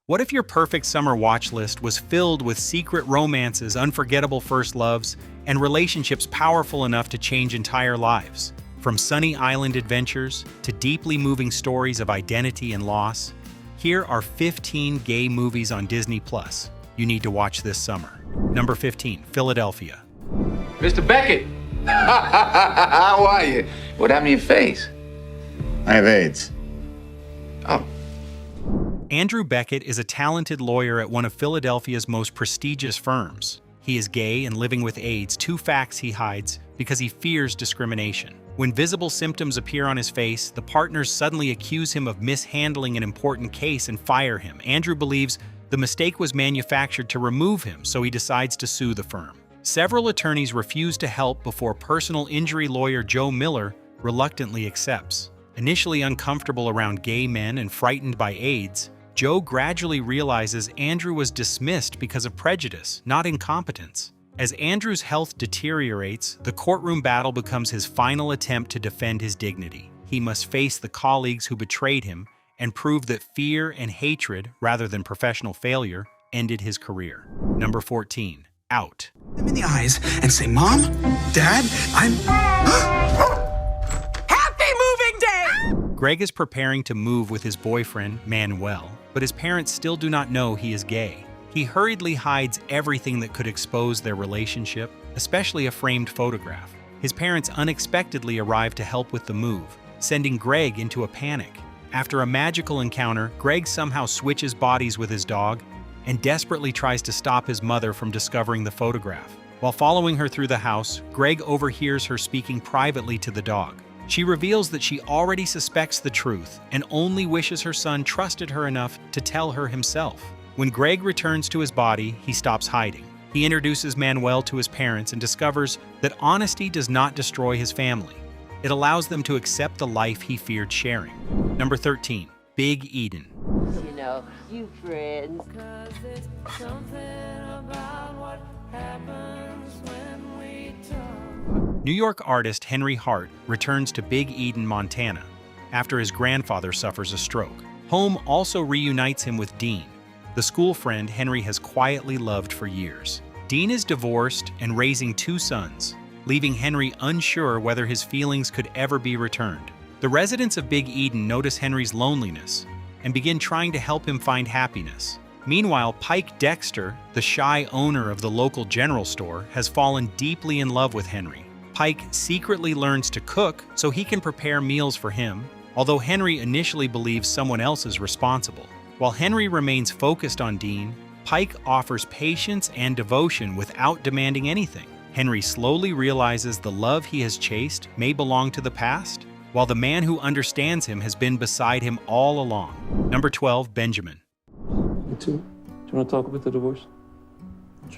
What if your perfect summer watch list was filled with secret romances, unforgettable first loves, and relationships powerful enough to change entire lives? From sunny island adventures to deeply moving stories of identity and loss, here are 15 gay movies on Disney Plus you need to watch this summer. Number 15, Philadelphia. Mr. Beckett! How are you? What happened to your face? I have AIDS. Oh. Andrew Beckett is a talented lawyer at one of Philadelphia's most prestigious firms. He is gay and living with AIDS, two facts he hides because he fears discrimination. When visible symptoms appear on his face, the partners suddenly accuse him of mishandling an important case and fire him. Andrew believes the mistake was manufactured to remove him, so he decides to sue the firm. Several attorneys refuse to help before personal injury lawyer Joe Miller reluctantly accepts. Initially uncomfortable around gay men and frightened by AIDS, Joe gradually realizes Andrew was dismissed because of prejudice, not incompetence. As Andrew's health deteriorates, the courtroom battle becomes his final attempt to defend his dignity. He must face the colleagues who betrayed him and prove that fear and hatred, rather than professional failure, ended his career. Number 14, Out. Them in the eyes and say, Mom, Dad, I'm... Happy moving day! Greg is preparing to move with his boyfriend, Manuel, but his parents still do not know he is gay. He hurriedly hides everything that could expose their relationship, especially a framed photograph. His parents unexpectedly arrive to help with the move, sending Greg into a panic. After a magical encounter, Greg somehow switches bodies with his dog and desperately tries to stop his mother from discovering the photograph. While following her through the house, Greg overhears her speaking privately to the dog. She reveals that she already suspects the truth and only wishes her son trusted her enough to tell her himself. When Greg returns to his body, he stops hiding. He introduces Manuel to his parents and discovers that honesty does not destroy his family. It allows them to accept the life he feared sharing. Number 13, Big Eden. You know, you friends. New York artist Henry Hart returns to Big Eden, Montana, after his grandfather suffers a stroke. Home also reunites him with Dean, the school friend Henry has quietly loved for years. Dean is divorced and raising two sons, leaving Henry unsure whether his feelings could ever be returned. The residents of Big Eden notice Henry's loneliness and begin trying to help him find happiness. Meanwhile, Pike Dexter, the shy owner of the local general store, has fallen deeply in love with Henry. Pike secretly learns to cook so he can prepare meals for him, although Henry initially believes someone else is responsible. While Henry remains focused on Dean, Pike offers patience and devotion without demanding anything. Henry slowly realizes the love he has chased may belong to the past, while the man who understands him has been beside him all along. Number 12, Benjamin. Me too. Do you want to talk about the divorce?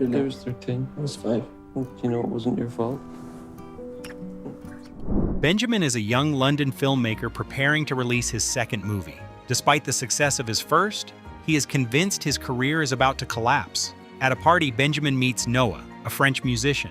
I was 13. I was 5. You know it wasn't your fault. Benjamin is a young London filmmaker preparing to release his second movie. Despite the success of his first, he is convinced his career is about to collapse. At a party, Benjamin meets Noah, a French musician,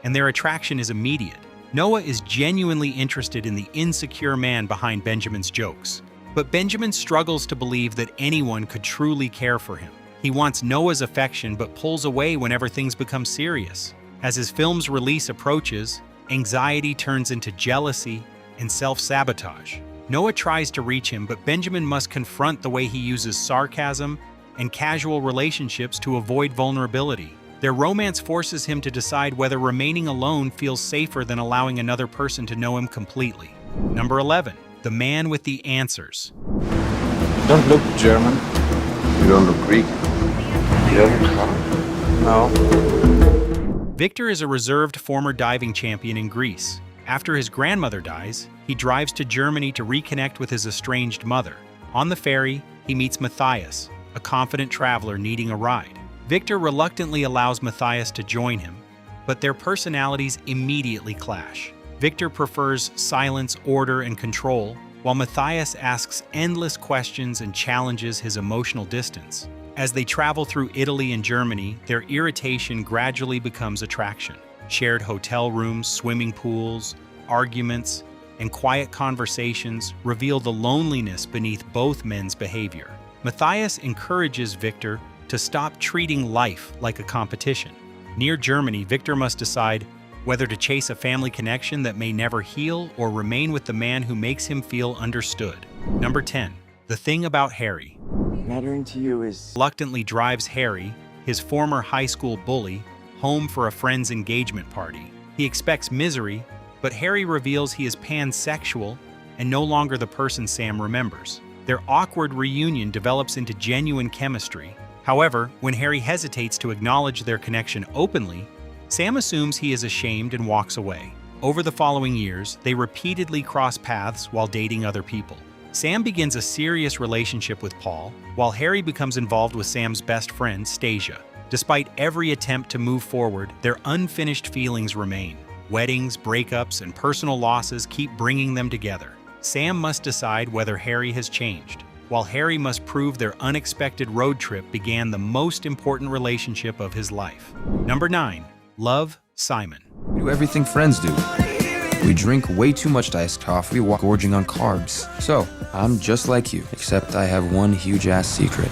and their attraction is immediate. Noah is genuinely interested in the insecure man behind Benjamin's jokes. But Benjamin struggles to believe that anyone could truly care for him. He wants Noah's affection but pulls away whenever things become serious. As his film's release approaches, anxiety turns into jealousy and self-sabotage. Noah tries to reach him, but Benjamin must confront the way he uses sarcasm and casual relationships to avoid vulnerability. Their romance forces him to decide whether remaining alone feels safer than allowing another person to know him completely. Number 11, The Man with the Answers. You don't look German. You don't look Greek. You don't look hot. No. Victor is a reserved former diving champion in Greece. After his grandmother dies, he drives to Germany to reconnect with his estranged mother. On the ferry, he meets Matthias, a confident traveler needing a ride. Victor reluctantly allows Matthias to join him, but their personalities immediately clash. Victor prefers silence, order, and control, while Matthias asks endless questions and challenges his emotional distance. As they travel through Italy and Germany, their irritation gradually becomes attraction. Shared hotel rooms, swimming pools, arguments, and quiet conversations reveal the loneliness beneath both men's behavior. Matthias encourages Victor to stop treating life like a competition. Near Germany, Victor must decide whether to chase a family connection that may never heal or remain with the man who makes him feel understood. Number 10. The Thing About Harry. Mattering to you is... Reluctantly drives Harry, his former high school bully, home for a friend's engagement party. He expects misery, but Harry reveals he is pansexual and no longer the person Sam remembers. Their awkward reunion develops into genuine chemistry. However, when Harry hesitates to acknowledge their connection openly, Sam assumes he is ashamed and walks away. Over the following years, they repeatedly cross paths while dating other people. Sam begins a serious relationship with Paul, while Harry becomes involved with Sam's best friend, Stasia. Despite every attempt to move forward, their unfinished feelings remain. Weddings, breakups, and personal losses keep bringing them together. Sam must decide whether Harry has changed, while Harry must prove their unexpected road trip began the most important relationship of his life. Number 9. Love, Simon. We do everything friends do. We drink way too much iced coffee, walk gorging on carbs. So, I'm just like you, except I have one huge-ass secret.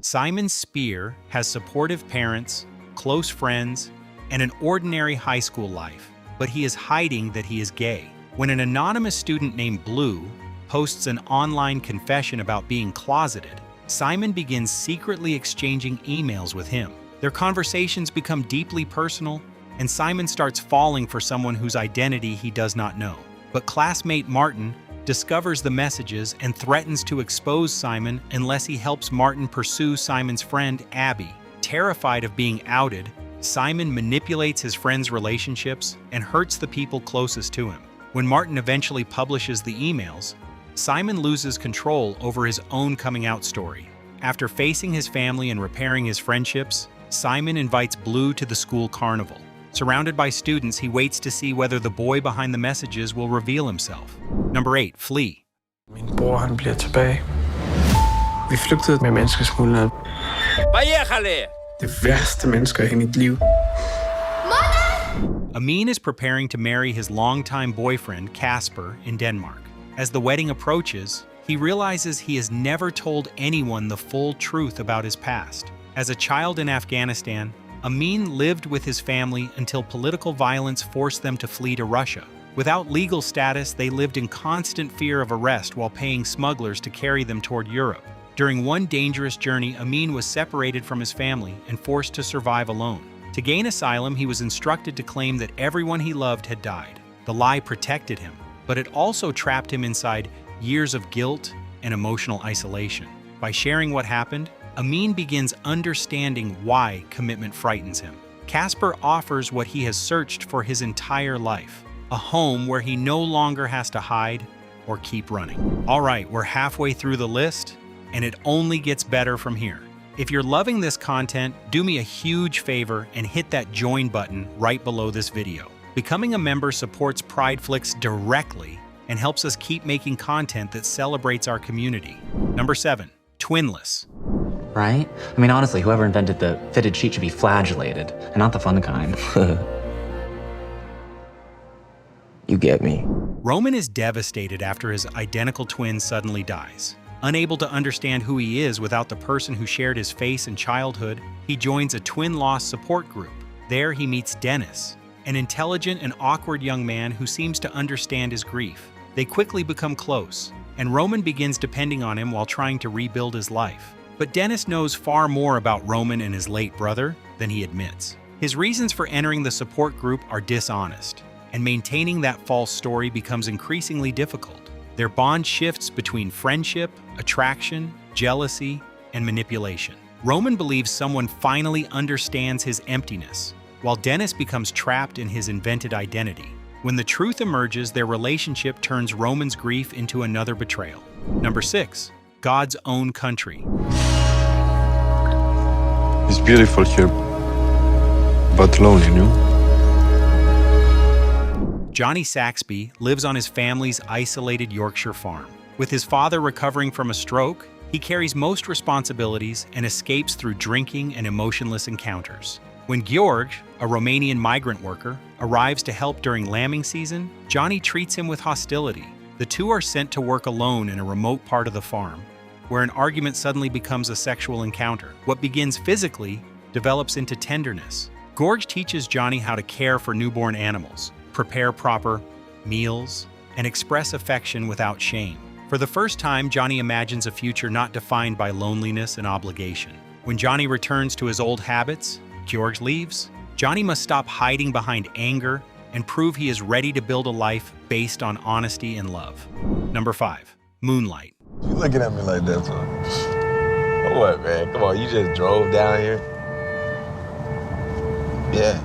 Simon Spear has supportive parents, close friends, and an ordinary high school life, but he is hiding that he is gay. When an anonymous student named Blue posts an online confession about being closeted, Simon begins secretly exchanging emails with him. Their conversations become deeply personal, and Simon starts falling for someone whose identity he does not know. But classmate Martin discovers the messages and threatens to expose Simon unless he helps Martin pursue Simon's friend, Abby. Terrified of being outed, Simon manipulates his friends' relationships and hurts the people closest to him. When Martin eventually publishes the emails, Simon loses control over his own coming-out story. After facing his family and repairing his friendships, Simon invites Blue to the school carnival. Surrounded by students, he waits to see whether the boy behind the messages will reveal himself. Number 8. Flee. Min bror, han bliver tilbage. Vi flygtede med menneskesmuglere. Det værste mennesker i mit liv. Amin is preparing to marry his longtime boyfriend, Casper, in Denmark. As the wedding approaches, he realizes he has never told anyone the full truth about his past. As a child in Afghanistan, Amin lived with his family until political violence forced them to flee to Russia. Without legal status, they lived in constant fear of arrest while paying smugglers to carry them toward Europe. During one dangerous journey, Amin was separated from his family and forced to survive alone. To gain asylum, he was instructed to claim that everyone he loved had died. The lie protected him, but it also trapped him inside years of guilt and emotional isolation. By sharing what happened, Amin begins understanding why commitment frightens him. Casper offers what he has searched for his entire life, a home where he no longer has to hide or keep running. All right, we're halfway through the list, and it only gets better from here. If you're loving this content, do me a huge favor and hit that join button right below this video. Becoming a member supports PrideFlix directly and helps us keep making content that celebrates our community. Number 7. Twinless. Right? I mean, honestly, whoever invented the fitted sheet should be flagellated, and not the fun kind. You get me. Roman is devastated after his identical twin suddenly dies. Unable to understand who he is without the person who shared his face in childhood, he joins a twin loss support group. There he meets Dennis, an intelligent and awkward young man who seems to understand his grief. They quickly become close, and Roman begins depending on him while trying to rebuild his life. But Dennis knows far more about Roman and his late brother than he admits. His reasons for entering the support group are dishonest, and maintaining that false story becomes increasingly difficult. Their bond shifts between friendship, attraction, jealousy, and manipulation. Roman believes someone finally understands his emptiness, while Dennis becomes trapped in his invented identity. When the truth emerges, their relationship turns Roman's grief into another betrayal. Number 6. God's Own Country. It's beautiful here, but lonely, no? Johnny Saxby lives on his family's isolated Yorkshire farm. With his father recovering from a stroke, he carries most responsibilities and escapes through drinking and emotionless encounters. When Georg, a Romanian migrant worker, arrives to help during lambing season, Johnny treats him with hostility. The two are sent to work alone in a remote part of the farm, where an argument suddenly becomes a sexual encounter. What begins physically develops into tenderness. Gorge teaches Johnny how to care for newborn animals, prepare proper meals, and express affection without shame. For the first time, Johnny imagines a future not defined by loneliness and obligation. When Johnny returns to his old habits, George leaves. Johnny must stop hiding behind anger and prove he is ready to build a life based on honesty and love. Number 5. Moonlight. You looking at me like that, son? What, man? Come on, you just drove down here? Yeah.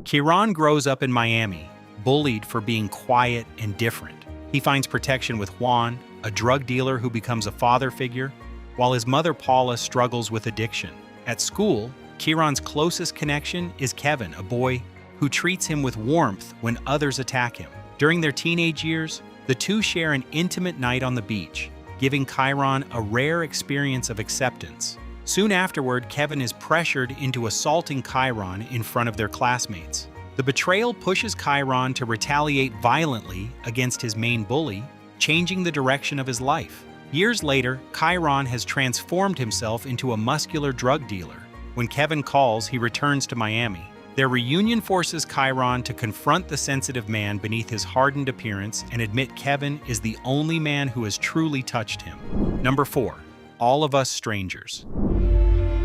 Kieran grows up in Miami, bullied for being quiet and different. He finds protection with Juan, a drug dealer who becomes a father figure, while his mother Paula struggles with addiction. At school, Kieran's closest connection is Kevin, a boy who treats him with warmth when others attack him. During their teenage years, the two share an intimate night on the beach, giving Kieran a rare experience of acceptance. Soon afterward, Kevin is pressured into assaulting Kieran in front of their classmates. The betrayal pushes Kieran to retaliate violently against his main bully, changing the direction of his life. Years later, Kieran has transformed himself into a muscular drug dealer. When Kevin calls, he returns to Miami. Their reunion forces Kieran to confront the sensitive man beneath his hardened appearance and admit Kevin is the only man who has truly touched him. Number 4. All of Us Strangers.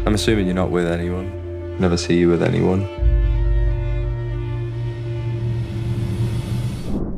I'm assuming you're not with anyone. Never see you with anyone.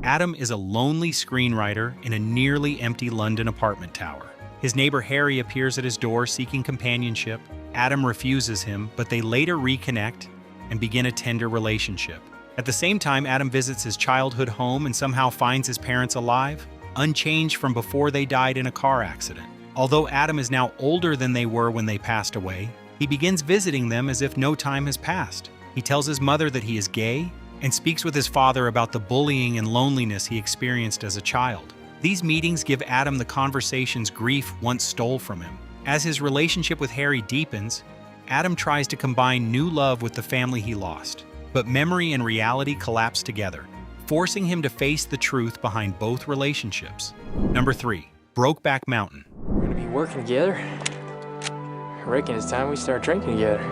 Adam is a lonely screenwriter in a nearly empty London apartment tower. His neighbor Harry appears at his door seeking companionship. Adam refuses him, but they later reconnect and begin a tender relationship. At the same time, Adam visits his childhood home and somehow finds his parents alive, unchanged from before they died in a car accident. Although Adam is now older than they were when they passed away, he begins visiting them as if no time has passed. He tells his mother that he is gay and speaks with his father about the bullying and loneliness he experienced as a child. These meetings give Adam the conversations grief once stole from him. As his relationship with Harry deepens, Adam tries to combine new love with the family he lost. But memory and reality collapse together, forcing him to face the truth behind both relationships. Number 3. Brokeback Mountain. We're gonna be working together. I reckon it's time we start drinking together.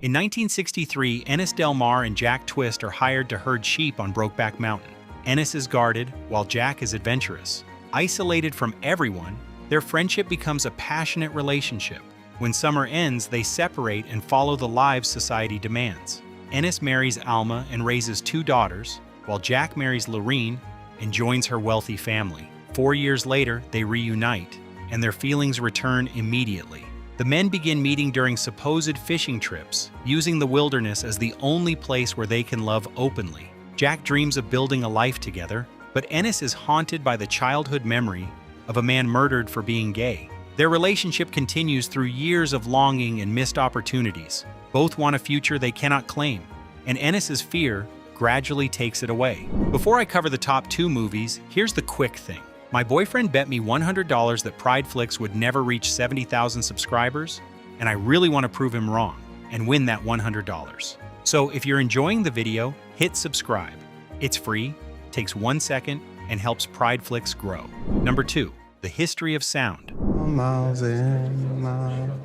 In 1963, Ennis Del Mar and Jack Twist are hired to herd sheep on Brokeback Mountain. Ennis is guarded, while Jack is adventurous. Isolated from everyone, their friendship becomes a passionate relationship. When summer ends, they separate and follow the lives society demands. Ennis marries Alma and raises 2 daughters, while Jack marries Lorene and joins her wealthy family. 4 years later, they reunite, and their feelings return immediately. The men begin meeting during supposed fishing trips, using the wilderness as the only place where they can love openly. Jack dreams of building a life together, but Ennis is haunted by the childhood memory of a man murdered for being gay. Their relationship continues through years of longing and missed opportunities. Both want a future they cannot claim, and Ennis's fear gradually takes it away. Before I cover the top 2 movies, here's the quick thing. My boyfriend bet me $100 that Prideflix would never reach 70,000 subscribers, and I really want to prove him wrong and win that $100. So if you're enjoying the video, hit subscribe. It's free, takes 1 second, and helps Prideflix grow. Number 2, the history of sound.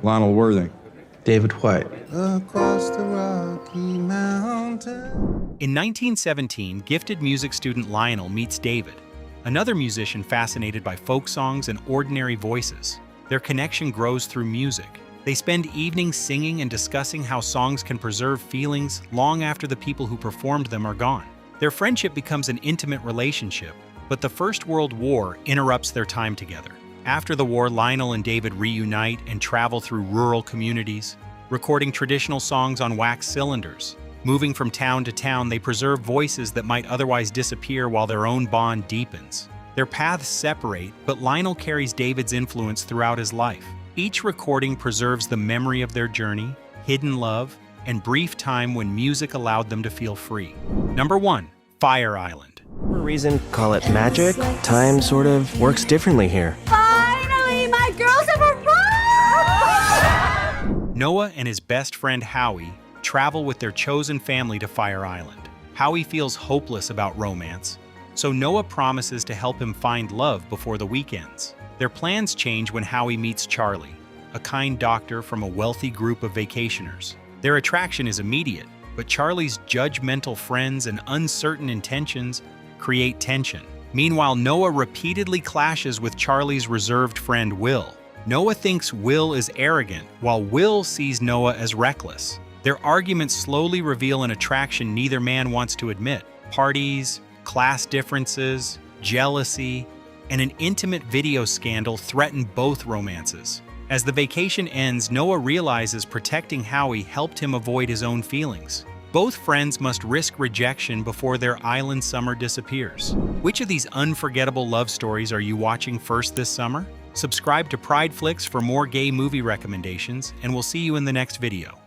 Lionel Worthing. David White. Across the Rocky Mountain. In 1917, gifted music student Lionel meets David, another musician fascinated by folk songs and ordinary voices. Their connection grows through music. They spend evenings singing and discussing how songs can preserve feelings long after the people who performed them are gone. Their friendship becomes an intimate relationship, but the First World War interrupts their time together. After the war, Lionel and David reunite and travel through rural communities, recording traditional songs on wax cylinders. Moving from town to town, they preserve voices that might otherwise disappear while their own bond deepens. Their paths separate, but Lionel carries David's influence throughout his life. Each recording preserves the memory of their journey, hidden love, and brief time when music allowed them to feel free. Number 1, Fire Island. For a reason, call it magic. Time sort of works differently here. Finally, my girls have arrived! Noah and his best friend Howie travel with their chosen family to Fire Island. Howie feels hopeless about romance, so Noah promises to help him find love before the weekends. Their plans change when Howie meets Charlie, a kind doctor from a wealthy group of vacationers. Their attraction is immediate, but Charlie's judgmental friends and uncertain intentions create tension. Meanwhile, Noah repeatedly clashes with Charlie's reserved friend Will. Noah thinks Will is arrogant, while Will sees Noah as reckless. Their arguments slowly reveal an attraction neither man wants to admit. Parties, class differences, jealousy, and an intimate video scandal threaten both romances. As the vacation ends, Noah realizes protecting Howie helped him avoid his own feelings. Both friends must risk rejection before their island summer disappears. Which of these unforgettable love stories are you watching first this summer? Subscribe to Pride Flicks for more gay movie recommendations, and we'll see you in the next video.